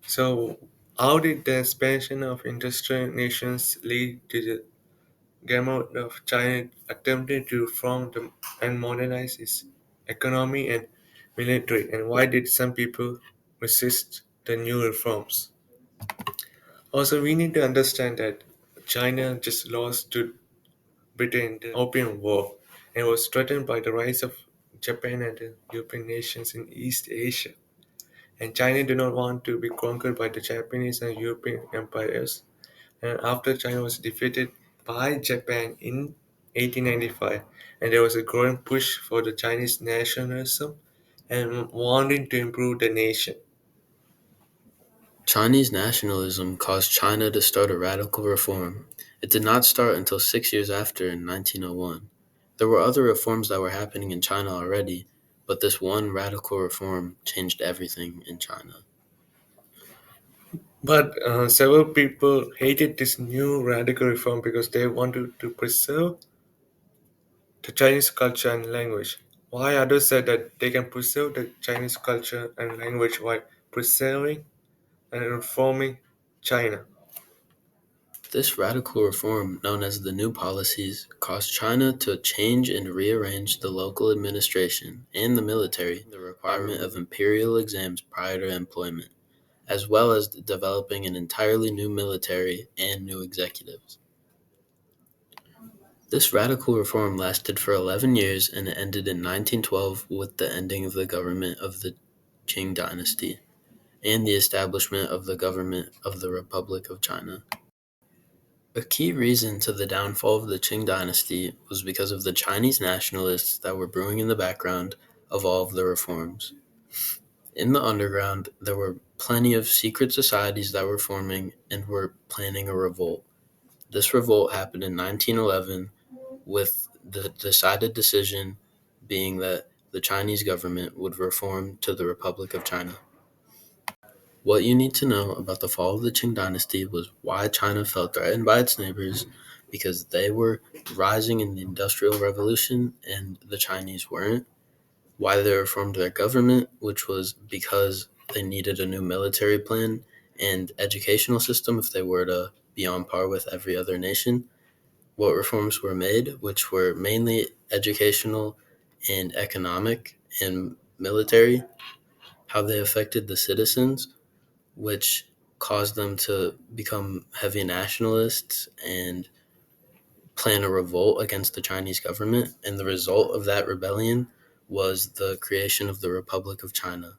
So, how did the expansion of industrial nations lead to the gamut of China attempting to reform and modernize its economy and military? And why did some people resist the new reforms? Also, we need to understand that China just lost to Britain in the Opium War and was threatened by the rise of Japan and the European nations in East Asia. And China did not want to be conquered by the Japanese and European empires. And after China was defeated by Japan in 1895, and there was a growing push for the Chinese nationalism and wanting to improve the nation. Chinese nationalism caused China to start a radical reform. It did not start until 6 years after in 1901. There were other reforms that were happening in China already, but this one radical reform changed everything in China. But several people hated this new radical reform because they wanted to preserve the Chinese culture and language. Why others said that they can preserve the Chinese culture and language while preserving and reforming China. This radical reform, known as the New Policies, caused China to change and rearrange the local administration and the military, the requirement of imperial exams prior to employment, as well as developing an entirely new military and new executives. This radical reform lasted for 11 years and it ended in 1912 with the ending of the government of the Qing Dynasty and the establishment of the government of the Republic of China. A key reason to the downfall of the Qing dynasty was because of the Chinese nationalists that were brewing in the background of all of the reforms. In the underground, there were plenty of secret societies that were forming and were planning a revolt. This revolt happened in 1911 with the decided decision being that the Chinese government would reform to the Republic of China. What you need to know about the fall of the Qing dynasty was why China felt threatened by its neighbors because they were rising in the Industrial Revolution and the Chinese weren't. Why they reformed their government, which was because they needed a new military plan and educational system if they were to be on par with every other nation. What reforms were made, which were mainly educational and economic and military, how they affected the citizens, which caused them to become heavy nationalists and plan a revolt against the Chinese government. And the result of that rebellion was the creation of the Republic of China.